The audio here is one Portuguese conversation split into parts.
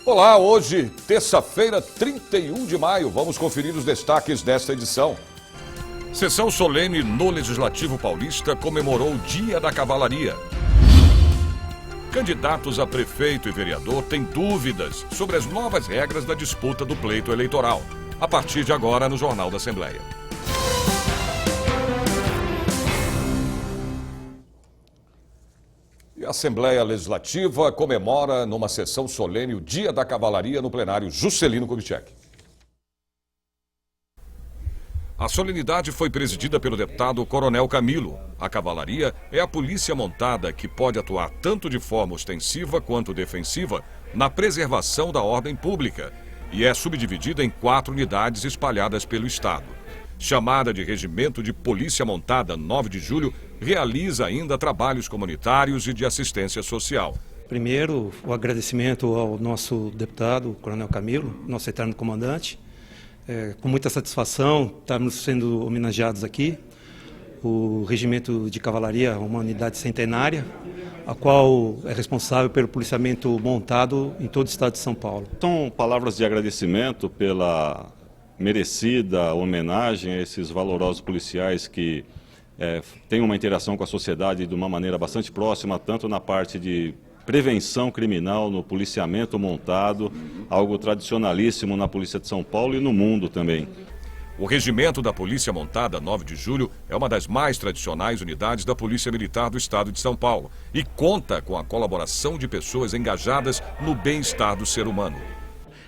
Olá, hoje, terça-feira, 31 de maio. Vamos conferir os destaques desta edição. Sessão solene no Legislativo Paulista comemorou o Dia da Cavalaria. Candidatos a prefeito e vereador têm dúvidas sobre as novas regras da disputa do pleito eleitoral. A partir de agora, no Jornal da Assembleia. E a Assembleia Legislativa comemora numa sessão solene o Dia da Cavalaria no plenário Juscelino Kubitschek. A solenidade foi presidida pelo deputado Coronel Camilo. A cavalaria é a polícia montada que pode atuar tanto de forma ostensiva quanto defensiva na preservação da ordem pública e é subdividida em 4 unidades espalhadas pelo Estado. Chamada de Regimento de Polícia Montada 9 de Julho, realiza ainda trabalhos comunitários e de assistência social. Primeiro, o agradecimento ao nosso deputado, Coronel Camilo, nosso eterno comandante. Com muita satisfação, estamos sendo homenageados aqui. O Regimento de Cavalaria, uma unidade centenária, a qual é responsável pelo policiamento montado em todo o estado de São Paulo. São palavras de agradecimento pela merecida homenagem a esses valorosos policiais que têm uma interação com a sociedade de uma maneira bastante próxima, tanto na parte de prevenção criminal, no policiamento montado, algo tradicionalíssimo na Polícia de São Paulo e no mundo também. O Regimento da Polícia Montada 9 de Julho é uma das mais tradicionais unidades da Polícia Militar do Estado de São Paulo e conta com a colaboração de pessoas engajadas no bem-estar do ser humano.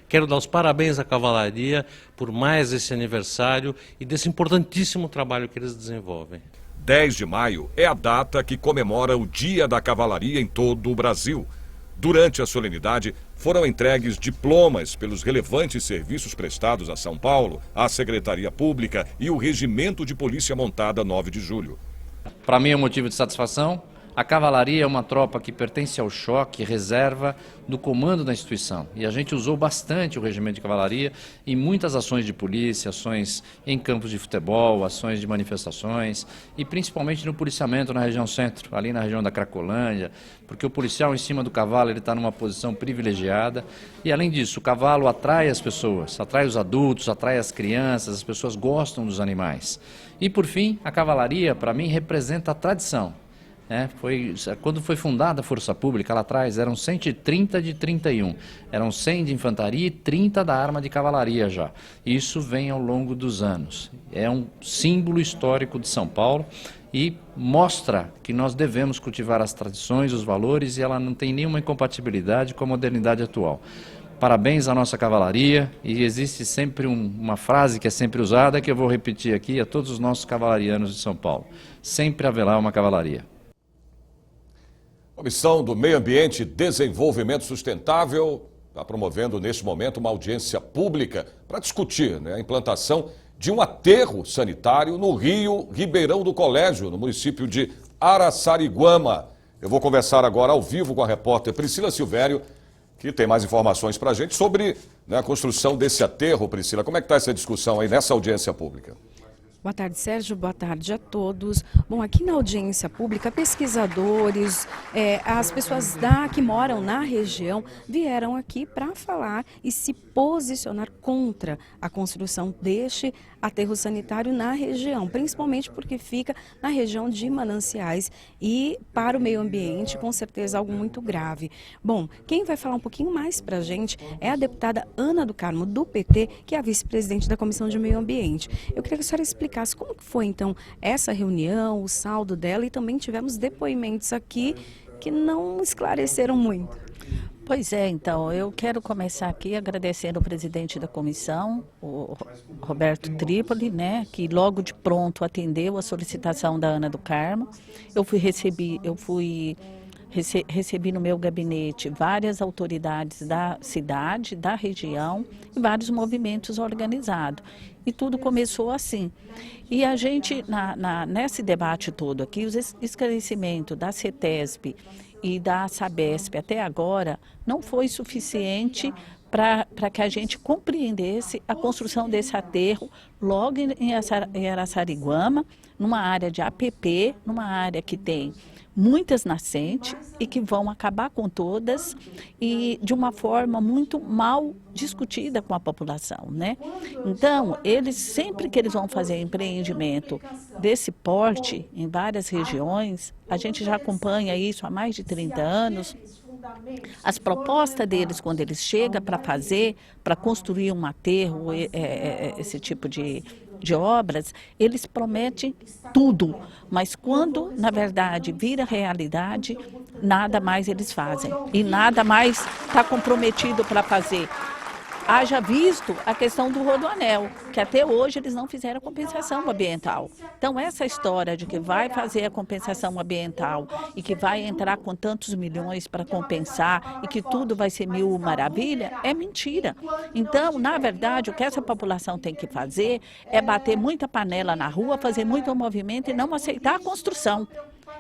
Quero dar os parabéns à Cavalaria por mais esse aniversário e desse importantíssimo trabalho que eles desenvolvem. 10 de maio é a data que comemora o Dia da Cavalaria em todo o Brasil. Durante a solenidade, foram entregues diplomas pelos relevantes serviços prestados a São Paulo, à Secretaria Pública e o Regimento de Polícia Montada 9 de Julho. Para mim é um motivo de satisfação. A Cavalaria é uma tropa que pertence ao choque, reserva do comando da instituição. E a gente usou bastante o Regimento de Cavalaria em muitas ações de polícia, ações em campos de futebol, ações de manifestações e principalmente no policiamento na região centro, ali na região da Cracolândia, porque o policial em cima do cavalo ele está numa posição privilegiada e além disso o cavalo atrai as pessoas, atrai os adultos, atrai as crianças, as pessoas gostam dos animais. E por fim, a Cavalaria para mim representa a tradição. Quando foi fundada a Força Pública, lá atrás, eram 130 de 31, eram 100 de infantaria e 30 da arma de cavalaria já. Isso vem ao longo dos anos. É um símbolo histórico de São Paulo e mostra que nós devemos cultivar as tradições, os valores e ela não tem nenhuma incompatibilidade com a modernidade atual. Parabéns à nossa cavalaria e existe sempre uma frase que é sempre usada que eu vou repetir aqui a todos os nossos cavalarianos de São Paulo. Sempre haverá uma cavalaria. A Comissão do Meio Ambiente e Desenvolvimento Sustentável está promovendo neste momento uma audiência pública para discutir a implantação de um aterro sanitário no Rio Ribeirão do Colégio, no município de Araçariguama. Eu vou conversar agora ao vivo com a repórter Priscila Silvério, que tem mais informações para a gente sobre a construção desse aterro. Priscila, como é que está essa discussão aí nessa audiência pública? Boa tarde, Sérgio. Boa tarde a todos. Bom, aqui na audiência pública, pesquisadores, as pessoas que moram na região vieram aqui para falar e se posicionar contra a construção deste aterro sanitário na região, principalmente porque fica na região de mananciais e para o meio ambiente, com certeza, algo muito grave. Bom, quem vai falar um pouquinho mais para a gente é a deputada Ana do Carmo, do PT, que é a vice-presidente da Comissão de Meio Ambiente. Eu queria que a senhora explicasse como que foi, então, essa reunião, o saldo dela e também tivemos depoimentos aqui que não esclareceram muito. Pois é, então, eu quero começar aqui agradecendo o presidente da comissão, o Roberto Trípoli, que logo de pronto atendeu a solicitação da Ana do Carmo. Recebi no meu gabinete várias autoridades da cidade, da região e vários movimentos organizados. E tudo começou assim. E a gente, nesse debate todo aqui, os esclarecimentos da CETESB e da Sabesp até agora não foi suficiente para que a gente compreendesse a construção desse aterro logo em Araçariguama, numa área de APP, numa área que tem muitas nascentes e que vão acabar com todas e de uma forma muito mal discutida com a população, né? Então, sempre que eles vão fazer empreendimento desse porte em várias regiões, a gente já acompanha isso há mais de 30 anos, as propostas deles, quando eles chegam para construir um aterro, esse tipo de obras, eles prometem tudo, mas quando, na verdade, vira realidade, nada mais eles fazem e nada mais está comprometido para fazer. Haja visto a questão do Rodoanel, que até hoje eles não fizeram a compensação ambiental. Então, essa história de que vai fazer a compensação ambiental e que vai entrar com tantos milhões para compensar e que tudo vai ser mil maravilha, é mentira. Então, na verdade, o que essa população tem que fazer é bater muita panela na rua, fazer muito movimento e não aceitar a construção.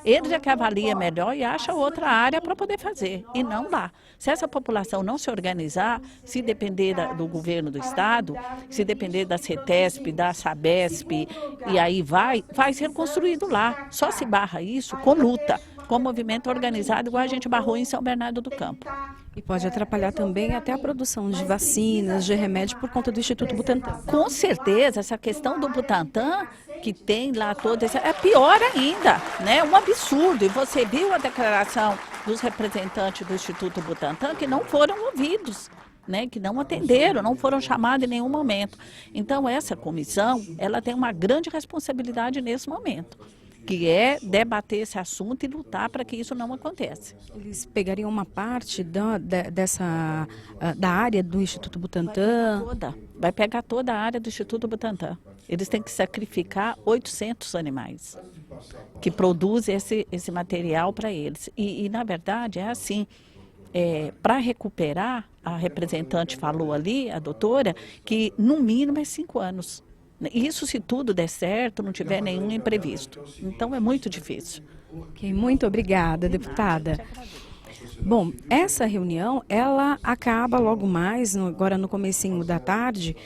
Eles é que avalia melhor e acha outra área para poder fazer, e não lá. Se essa população não se organizar, se depender do governo do estado, se depender da CETESP, da SABESP, e aí vai ser construído lá. Só se barra isso com luta, com movimento organizado, igual a gente barrou em São Bernardo do Campo. E pode atrapalhar também até a produção de vacinas, de remédio por conta do Instituto Butantan. Com certeza, essa questão do Butantan, que tem lá toda essa, é pior ainda, né? Um absurdo. E você viu a declaração dos representantes do Instituto Butantan que não foram ouvidos, né? Que não atenderam, não foram chamados em nenhum momento. Então, essa comissão, ela tem uma grande responsabilidade nesse momento, que é debater esse assunto e lutar para que isso não aconteça. Eles pegariam uma parte da área do Instituto Butantan? Vai pegar toda a área do Instituto Butantan. Eles têm que sacrificar 800 animais que produzem esse material para eles. E, na verdade, é assim, para recuperar, a representante falou ali, a doutora, que no mínimo é 5 anos. Isso se tudo der certo, não tiver nenhum imprevisto. Então é muito difícil. Ok, muito obrigada, deputada. Bom, essa reunião, ela acaba logo mais, agora no comecinho da tarde,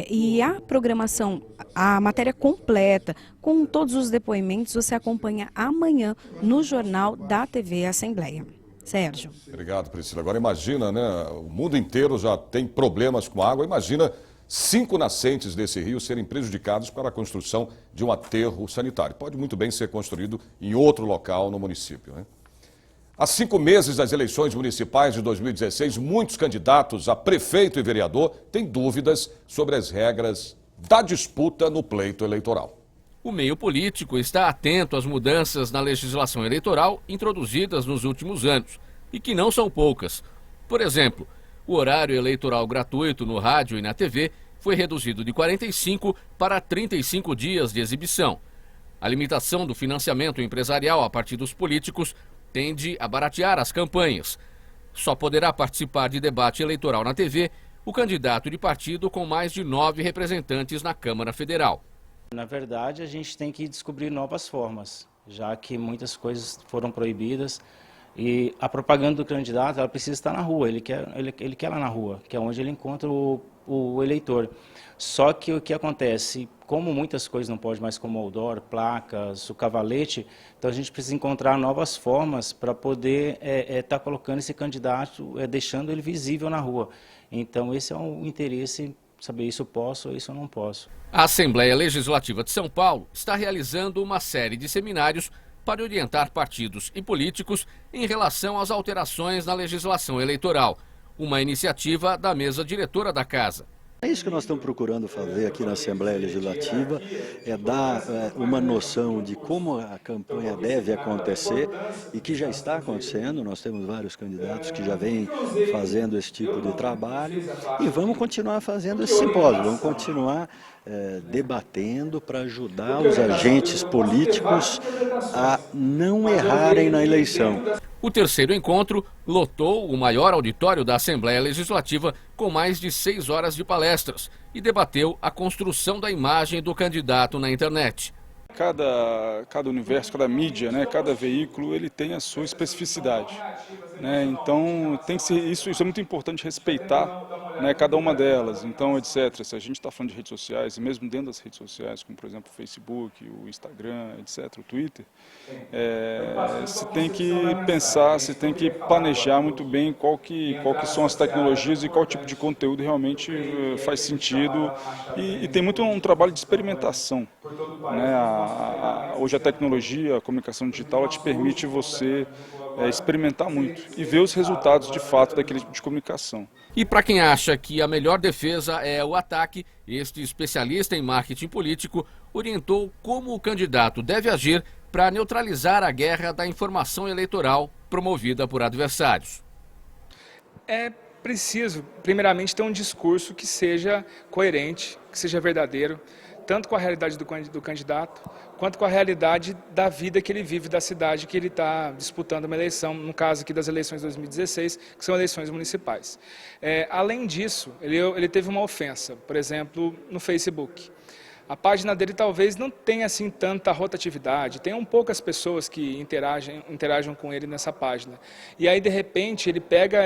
e a programação, a matéria completa, com todos os depoimentos, você acompanha amanhã no Jornal da TV Assembleia. Sérgio. Obrigado, Priscila. Agora imagina, né? O mundo inteiro já tem problemas com água, imagina 5 nascentes desse rio serem prejudicados para a construção de um aterro sanitário. Pode muito bem ser construído em outro local no município, né? Há 5 meses das eleições municipais de 2016, muitos candidatos a prefeito e vereador têm dúvidas sobre as regras da disputa no pleito eleitoral. O meio político está atento às mudanças na legislação eleitoral introduzidas nos últimos anos, e que não são poucas. Por exemplo, o horário eleitoral gratuito no rádio e na TV foi reduzido de 45 para 35 dias de exibição. A limitação do financiamento empresarial a partidos políticos tende a baratear as campanhas. Só poderá participar de debate eleitoral na TV o candidato de partido com mais de 9 representantes na Câmara Federal. Na verdade, a gente tem que descobrir novas formas, já que muitas coisas foram proibidas. E a propaganda do candidato, ela precisa estar na rua, ele quer lá na rua, que é onde ele encontra o eleitor. Só que o que acontece, como muitas coisas não pode mais, como outdoor, placas, o cavalete, então a gente precisa encontrar novas formas para poder estar colocando esse candidato, deixando ele visível na rua. Então esse é o interesse, saber isso eu posso ou isso eu não posso. A Assembleia Legislativa de São Paulo está realizando uma série de seminários para orientar partidos e políticos em relação às alterações na legislação eleitoral. Uma iniciativa da mesa diretora da Casa. É isso que nós estamos procurando fazer aqui na Assembleia Legislativa, é dar uma noção de como a campanha deve acontecer e que já está acontecendo. Nós temos vários candidatos que já vêm fazendo esse tipo de trabalho e vamos continuar fazendo esse simpósio, vamos continuar debatendo para ajudar os agentes políticos a não errarem na eleição. O terceiro encontro lotou o maior auditório da Assembleia Legislativa com mais de 6 horas de palestras e debateu a construção da imagem do candidato na internet. Cada universo, cada mídia, né, cada veículo, ele tem a sua especificidade, né? Então tem que ser, isso é muito importante, respeitar né, cada uma delas, então, etc. Se a gente está falando de redes sociais, e mesmo dentro das redes sociais, como por exemplo o Facebook, o Instagram, etc., o Twitter, se tem que pensar, se tem que planejar muito bem qual que são as tecnologias e qual tipo de conteúdo realmente faz sentido, e tem muito um trabalho de experimentação, né? Hoje a tecnologia, a comunicação digital, ela te permite você experimentar muito e ver os resultados de fato daquele tipo de comunicação. E para quem acha que a melhor defesa é o ataque, este especialista em marketing político orientou como o candidato deve agir para neutralizar a guerra da informação eleitoral promovida por adversários. É preciso, primeiramente, ter um discurso que seja coerente, que seja verdadeiro, tanto com a realidade do candidato, quanto com a realidade da vida que ele vive, da cidade que ele está disputando uma eleição, no caso aqui das eleições de 2016, que são eleições municipais. Além disso, ele teve uma ofensa, por exemplo, no Facebook. A página dele talvez não tenha assim tanta rotatividade, tenham poucas pessoas que interajam com ele nessa página. E aí, de repente, ele pega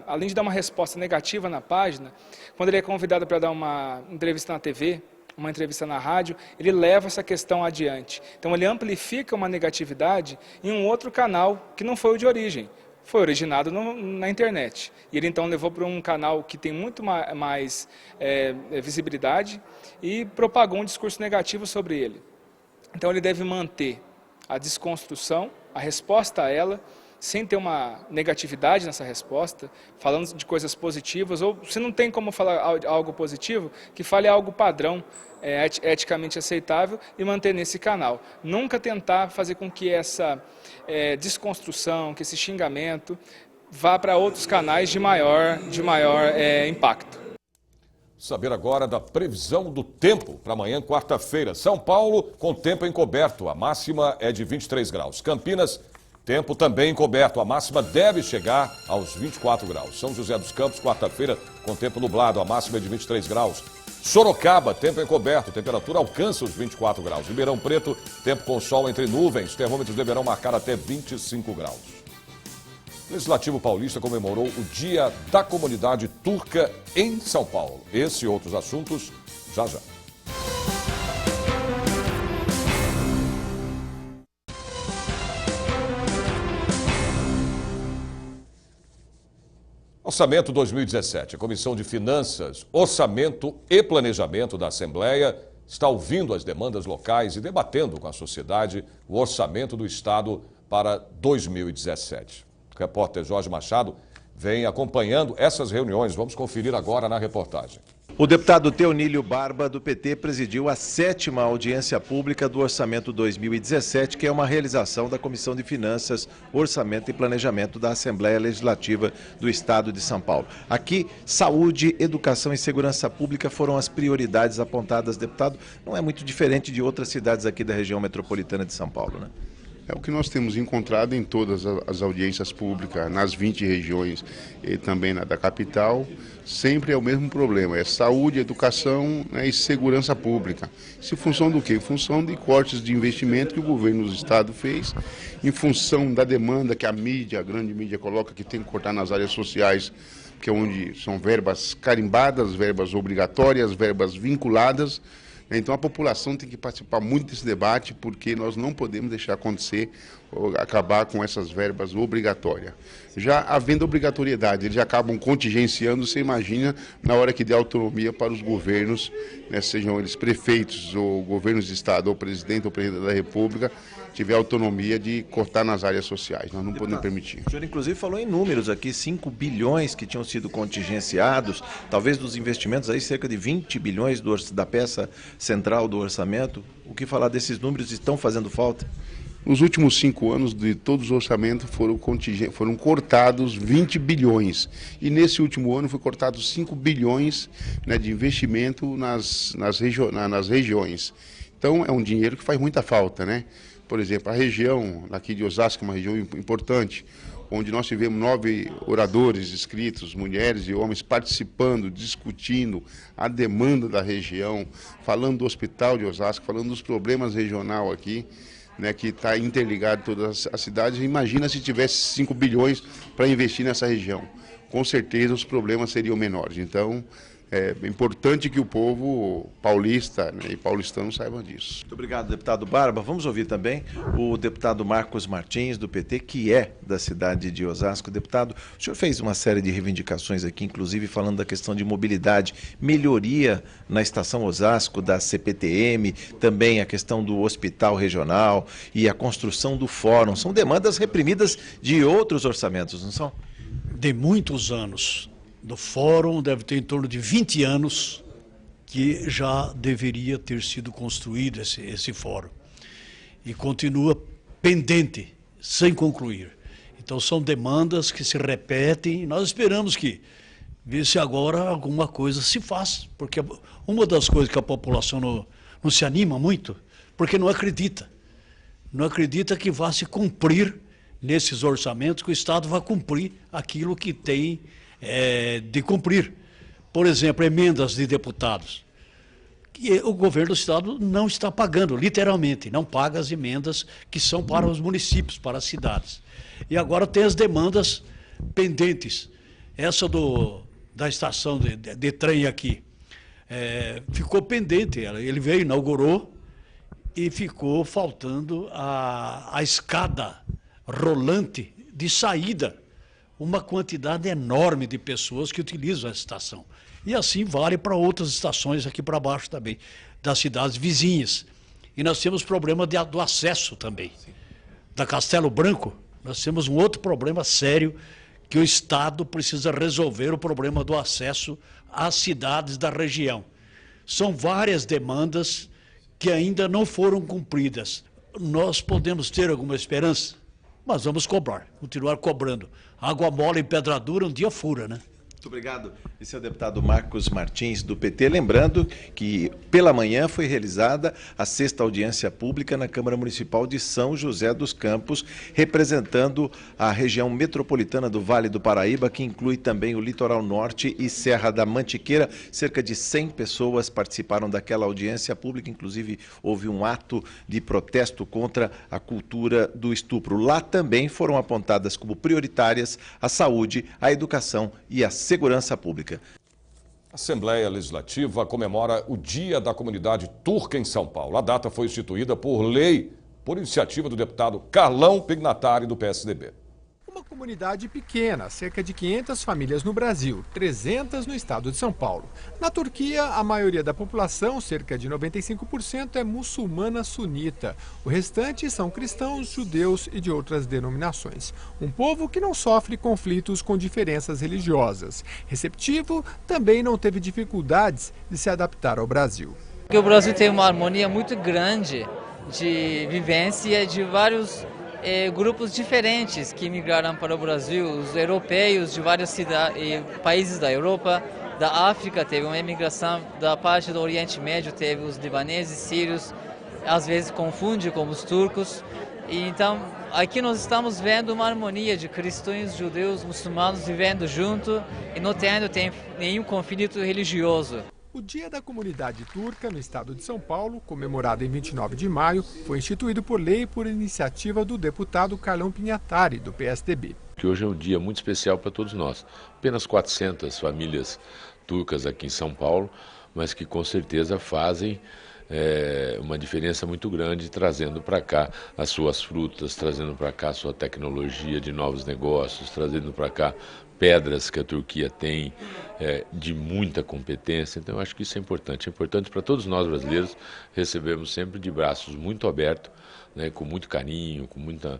além de dar uma resposta negativa na página, quando ele é convidado para dar uma entrevista na TV, uma entrevista na rádio, ele leva essa questão adiante. Então ele amplifica uma negatividade em um outro canal que não foi o de origem, foi originado na internet. E ele então levou para um canal que tem muito mais visibilidade e propagou um discurso negativo sobre ele. Então ele deve manter a desconstrução, a resposta a ela, sem ter uma negatividade nessa resposta, falando de coisas positivas, ou se não tem como falar algo positivo, que fale algo padrão, eticamente aceitável, e manter nesse canal. Nunca tentar fazer com que essa desconstrução, que esse xingamento, vá para outros canais de maior impacto. Saber agora da previsão do tempo para amanhã, quarta-feira. São Paulo com tempo encoberto, a máxima é de 23 graus. Campinas, tempo também encoberto, a máxima deve chegar aos 24 graus. São José dos Campos, quarta-feira, com tempo nublado, a máxima é de 23 graus. Sorocaba, tempo encoberto, temperatura alcança os 24 graus. Ribeirão Preto, tempo com sol entre nuvens, termômetros deverão marcar até 25 graus. O Legislativo Paulista comemorou o Dia da Comunidade Turca em São Paulo. Esse e outros assuntos, já já. Orçamento 2017. A Comissão de Finanças, Orçamento e Planejamento da Assembleia está ouvindo as demandas locais e debatendo com a sociedade o orçamento do Estado para 2017. O repórter Jorge Machado vem acompanhando essas reuniões. Vamos conferir agora na reportagem. O deputado Teonílio Barba, do PT, presidiu a 7ª audiência pública do Orçamento 2017, que é uma realização da Comissão de Finanças, Orçamento e Planejamento da Assembleia Legislativa do Estado de São Paulo. Aqui, saúde, educação e segurança pública foram as prioridades apontadas, deputado. Não é muito diferente de outras cidades aqui da região metropolitana de São Paulo, né? É o que nós temos encontrado em todas as audiências públicas, nas 20 regiões e também na da capital, sempre é o mesmo problema, é saúde, educação, né, e segurança pública. Isso em função do quê? Em função de cortes de investimento que o governo do estado fez, em função da demanda que a mídia, a grande mídia coloca que tem que cortar nas áreas sociais, que é onde são verbas carimbadas, verbas obrigatórias, verbas vinculadas. Então a população tem que participar muito desse debate, porque nós não podemos deixar acontecer, acabar com essas verbas obrigatórias. Já havendo obrigatoriedade, eles acabam contingenciando, você imagina, na hora que der autonomia para os governos, né, sejam eles prefeitos ou governos de estado, ou presidente da República, tiver autonomia de cortar nas áreas sociais. Nós não podemos permitir. O senhor, inclusive, falou em números aqui, 5 bilhões que tinham sido contingenciados, talvez dos investimentos aí cerca de 20 bilhões da peça central do orçamento. O que falar desses números? Estão fazendo falta? Nos últimos 5 anos, de todos os orçamentos, foram cortados 20 bilhões. E nesse último ano foi cortado 5 bilhões, né, de investimento nas regiões. Então é um dinheiro que faz muita falta, né? Por exemplo, a região aqui de Osasco é uma região importante, onde nós tivemos 9 oradores inscritos, mulheres e homens, participando, discutindo a demanda da região, falando do hospital de Osasco, falando dos problemas regionais aqui, né, que está interligado todas as cidades. Imagina se tivesse 5 bilhões para investir nessa região. com certeza os problemas seriam menores. Então, é importante que o povo paulista, né, e paulistano saibam disso. Muito obrigado, deputado Barba. Vamos ouvir também o deputado Marcos Martins, do PT, que é da cidade de Osasco. Deputado, o senhor fez uma série de reivindicações aqui, inclusive falando da questão de mobilidade, melhoria na estação Osasco da CPTM, também a questão do hospital regional e a construção do fórum. São demandas reprimidas de outros orçamentos, não são? De muitos anos. Do fórum deve ter em torno de 20 anos que já deveria ter sido construído esse fórum. E continua pendente, sem concluir. Então são demandas que se repetem e nós esperamos que, ver se agora alguma coisa se faz. Porque uma das coisas que a população não se anima muito, porque não acredita. Não acredita que vá se cumprir nesses orçamentos, que o Estado vai cumprir aquilo que tem de cumprir. Por exemplo, emendas de deputados, que o governo do Estado não está pagando, literalmente, não paga as emendas que são para os municípios, para as cidades. E agora tem as demandas pendentes. Essa da estação de trem aqui, ficou pendente, ele veio, inaugurou, e ficou faltando a escada rolante de saída, uma quantidade enorme de pessoas que utilizam a estação. E assim vale para outras estações aqui para baixo também, das cidades vizinhas. E nós temos problema do acesso também. Da Castelo Branco, nós temos um outro problema sério, que o Estado precisa resolver, o problema do acesso às cidades da região. São várias demandas que ainda não foram cumpridas. Nós podemos ter alguma esperança? Mas vamos cobrar, continuar cobrando. Água mole em pedra dura, um dia fura, né? Muito obrigado. Esse é o deputado Marcos Martins, do PT. Lembrando que pela manhã foi realizada a 6ª audiência pública na Câmara Municipal de São José dos Campos, representando a região metropolitana do Vale do Paraíba, que inclui também o Litoral Norte e Serra da Mantiqueira. Cerca de 100 pessoas participaram daquela audiência pública, inclusive houve um ato de protesto contra a cultura do estupro. Lá também foram apontadas como prioritárias a saúde, a educação e a segurança pública. A Assembleia Legislativa comemora o Dia da Comunidade Turca em São Paulo. A data foi instituída por lei, por iniciativa do deputado Carlão Pignatari, do PSDB. Uma comunidade pequena, cerca de 500 famílias no Brasil, 300 no estado de São Paulo. Na Turquia, a maioria da população, cerca de 95%, é muçulmana sunita. O restante são cristãos, judeus e de outras denominações. Um povo que não sofre conflitos com diferenças religiosas. Receptivo, também não teve dificuldades de se adaptar ao Brasil. O Brasil tem uma harmonia muito grande de vivência de vários grupos diferentes que migraram para o Brasil, os europeus de vários países da Europa, da África teve uma imigração, da parte do Oriente Médio teve os libaneses, sírios, às vezes confunde com os turcos. E então aqui nós estamos vendo uma harmonia de cristãos, judeus, muçulmanos vivendo junto e não tendo nenhum conflito religioso. O Dia da Comunidade Turca no estado de São Paulo, comemorado em 29 de maio, foi instituído por lei por iniciativa do deputado Carlão Pignatari, do PSDB. Que hoje é um dia muito especial para todos nós. Apenas 400 famílias turcas aqui em São Paulo, mas que com certeza fazem uma diferença muito grande, trazendo para cá as suas frutas, trazendo para cá a sua tecnologia de novos negócios, trazendo para cá pedras que a Turquia tem de muita competência. Então eu acho que isso é importante para todos nós brasileiros. Recebemos sempre de braços muito abertos, né, com muito carinho, com muito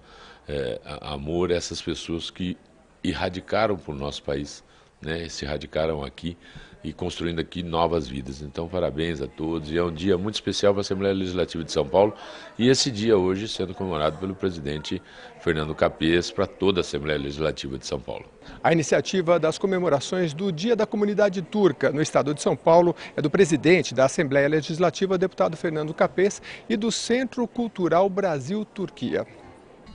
amor, essas pessoas que erradicaram para o nosso país, né, se radicaram aqui e construindo aqui novas vidas. Então, parabéns a todos. E é um dia muito especial para a Assembleia Legislativa de São Paulo. E esse dia hoje sendo comemorado pelo presidente Fernando Capês para toda a Assembleia Legislativa de São Paulo. A iniciativa das comemorações do Dia da Comunidade Turca no estado de São Paulo é do presidente da Assembleia Legislativa, deputado Fernando Capês, e do Centro Cultural Brasil-Turquia.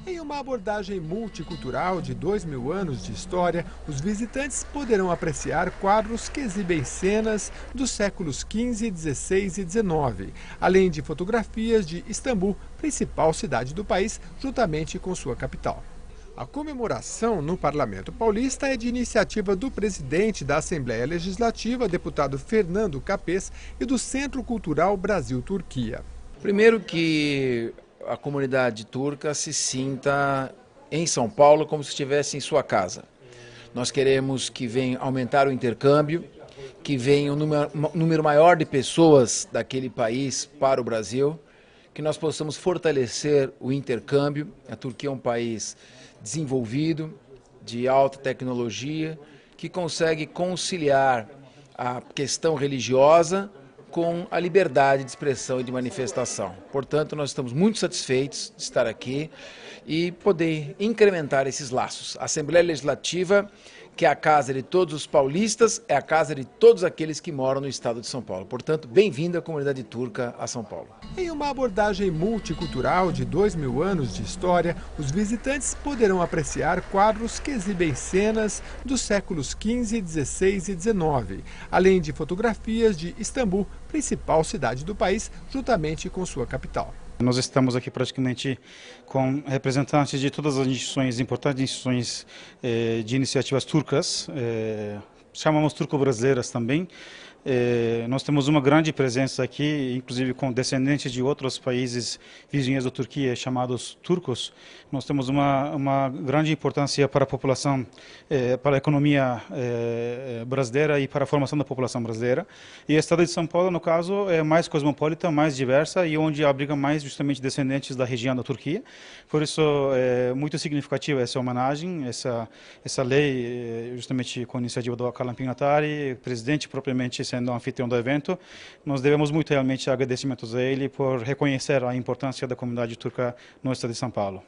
Em uma abordagem multicultural de 2.000 anos de história, os visitantes poderão apreciar quadros que exibem cenas dos séculos XV, XVI e XIX, além de fotografias de Istambul, principal cidade do país, juntamente com sua capital. A comemoração no Parlamento Paulista é de iniciativa do presidente da Assembleia Legislativa, deputado Fernando Capês, e do Centro Cultural Brasil-Turquia. Primeiro que a comunidade turca se sinta em São Paulo como se estivesse em sua casa. Nós queremos que venha aumentar o intercâmbio, que venha um número maior de pessoas daquele país para o Brasil, que nós possamos fortalecer o intercâmbio. A Turquia é um país desenvolvido, de alta tecnologia, que consegue conciliar a questão religiosa com a liberdade de expressão e de manifestação. Portanto, nós estamos muito satisfeitos de estar aqui e poder incrementar esses laços. A Assembleia Legislativa, que é a casa de todos os paulistas, é a casa de todos aqueles que moram no estado de São Paulo. Portanto, bem-vinda a comunidade turca a São Paulo. Em uma abordagem multicultural de 2000 anos de história, os visitantes poderão apreciar quadros que exibem cenas dos séculos XV, XVI e XIX, além de fotografias de Istambul, principal cidade do país, juntamente com sua capital. Nós estamos aqui praticamente com representantes de todas as instituições, importantes instituições de iniciativas turcas, chamamos turco-brasileiras também. Nós temos uma grande presença aqui, inclusive com descendentes de outros países vizinhos da Turquia, chamados turcos. Nós temos uma grande importância para a população, para a economia brasileira e para a formação da população brasileira. E o estado de São Paulo, no caso, é mais cosmopolita, mais diversa e onde abriga mais justamente descendentes da região da Turquia. Por isso, é muito significativa essa homenagem, essa lei, justamente com a iniciativa do Kalan Pinatari, presidente propriamente sendo o anfitrião do evento. Nós devemos muito realmente agradecimentos a ele por reconhecer a importância da comunidade turca no estado de São Paulo.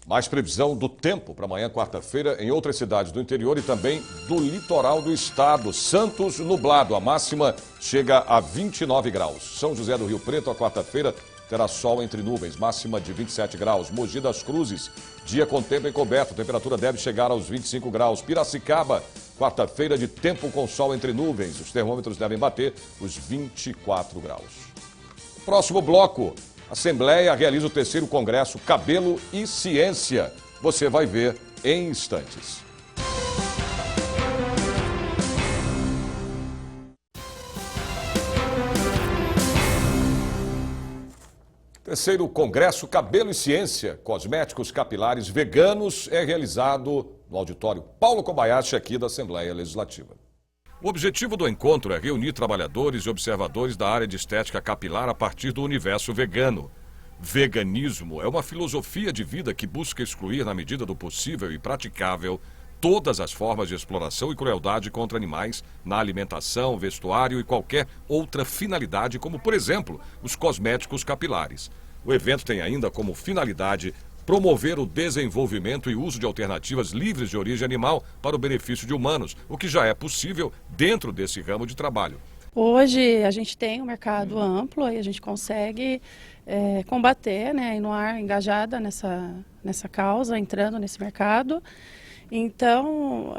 Mais previsão do tempo para amanhã, quarta-feira, em outras cidades do interior e também do litoral do estado. Santos, nublado, a máxima chega a 29 graus. São José do Rio Preto, a quarta-feira, terá sol entre nuvens, máxima de 27 graus. Mogi das Cruzes, dia com tempo encoberto, temperatura deve chegar aos 25 graus. Piracicaba, quarta-feira de tempo com sol entre nuvens, os termômetros devem bater os 24 graus. Próximo bloco, a Assembleia realiza o 3º Congresso Cabelo e Ciência. Você vai ver em instantes. Terceiro Congresso Cabelo e Ciência, Cosméticos Capilares Veganos, é realizado no auditório Paulo Kobayashi, aqui da Assembleia Legislativa. O objetivo do encontro é reunir trabalhadores e observadores da área de estética capilar a partir do universo vegano. Veganismo é uma filosofia de vida que busca excluir, na medida do possível e praticável, todas as formas de exploração e crueldade contra animais na alimentação, vestuário e qualquer outra finalidade, como, por exemplo, os cosméticos capilares. O evento tem ainda como finalidade promover o desenvolvimento e uso de alternativas livres de origem animal para o benefício de humanos, o que já é possível dentro desse ramo de trabalho. Hoje a gente tem um mercado amplo e a gente consegue combater, né, a Inoar engajada nessa causa, entrando nesse mercado. Então,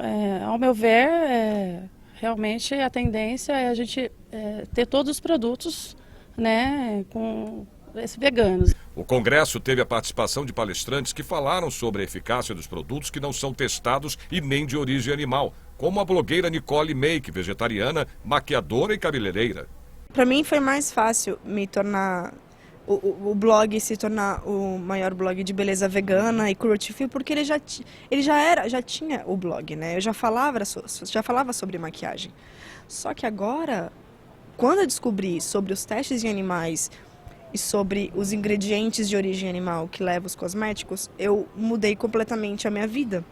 ao meu ver, realmente a tendência é a gente ter todos os produtos, né, com veganos. O congresso teve a participação de palestrantes que falaram sobre a eficácia dos produtos que não são testados e nem de origem animal, como a blogueira Nicole Make, vegetariana, maquiadora e cabeleireira. Para mim foi mais fácil me tornar o blog se tornar o maior blog de beleza vegana e cruelty free, porque ele já tinha o blog, né? Eu já falava sobre maquiagem. Só que agora, quando eu descobri sobre os testes em animais e sobre os ingredientes de origem animal que levam os cosméticos, eu mudei completamente a minha vida.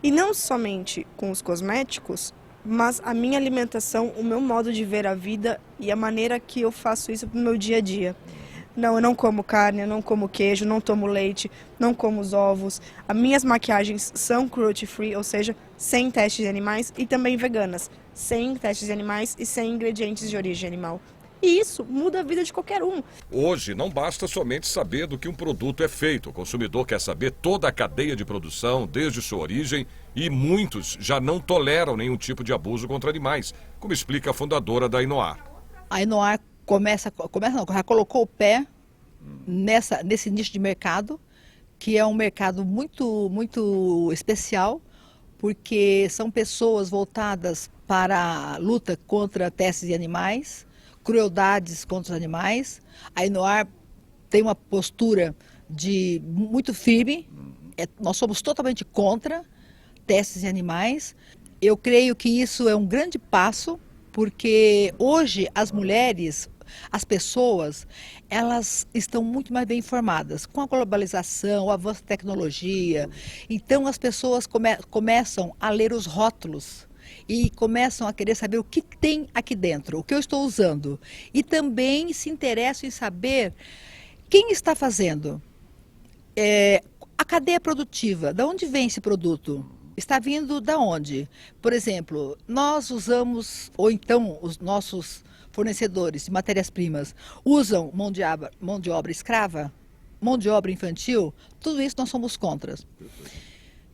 E não somente com os cosméticos, mas a minha alimentação, o meu modo de ver a vida e a maneira que eu faço isso no meu dia a dia. Não, eu não como carne, eu não como queijo, não tomo leite, não como os ovos. As minhas maquiagens são cruelty free, ou seja, sem testes de animais, e também veganas, sem testes de animais e sem ingredientes de origem animal. E isso muda a vida de qualquer um. Hoje não basta somente saber do que um produto é feito. O consumidor quer saber toda a cadeia de produção, desde sua origem, e muitos já não toleram nenhum tipo de abuso contra animais, como explica a fundadora da Inoar. A Inoar já colocou o pé nesse nicho de mercado, que é um mercado muito especial, porque são pessoas voltadas para a luta contra testes de animais, crueldades contra os animais. A Inoar tem uma postura muito firme, nós somos totalmente contra testes de animais. Eu creio que isso é um grande passo, porque hoje as mulheres, as pessoas, elas estão muito mais bem informadas com a globalização, o avanço da tecnologia. Então as pessoas começam a ler os rótulos e começam a querer saber o que tem aqui dentro, o que eu estou usando. E também se interessam em saber quem está fazendo. A cadeia produtiva, de onde vem esse produto? Está vindo da onde? Por exemplo, nós usamos, ou então os nossos fornecedores de matérias-primas usam mão de obra escrava, mão de obra infantil, tudo isso nós somos contra.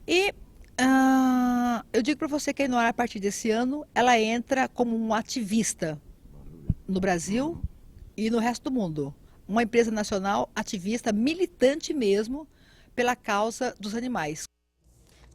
E eu digo para você que a Inoar, a partir desse ano, ela entra como um ativista no Brasil e no resto do mundo. Uma empresa nacional ativista, militante mesmo, pela causa dos animais.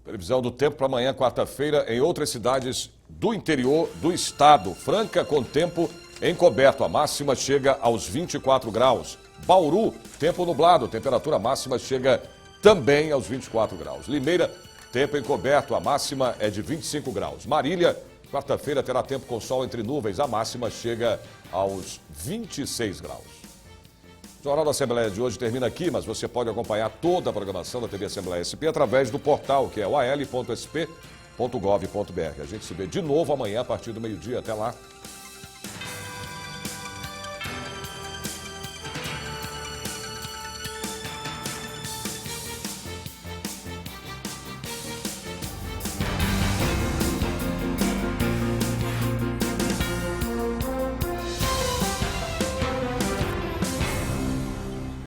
Previsão do tempo para amanhã, quarta-feira, em outras cidades do interior do estado. Franca com tempo encoberto, a máxima chega aos 24 graus. Bauru, tempo nublado, temperatura máxima chega também aos 24 graus. Limeira, tempo encoberto, a máxima é de 25 graus. Marília, quarta-feira terá tempo com sol entre nuvens, a máxima chega aos 26 graus. O Jornal da Assembleia de hoje termina aqui, mas você pode acompanhar toda a programação da TV Assembleia SP através do portal, que é o al.sp.gov.br. A gente se vê de novo amanhã a partir do meio-dia. Até lá.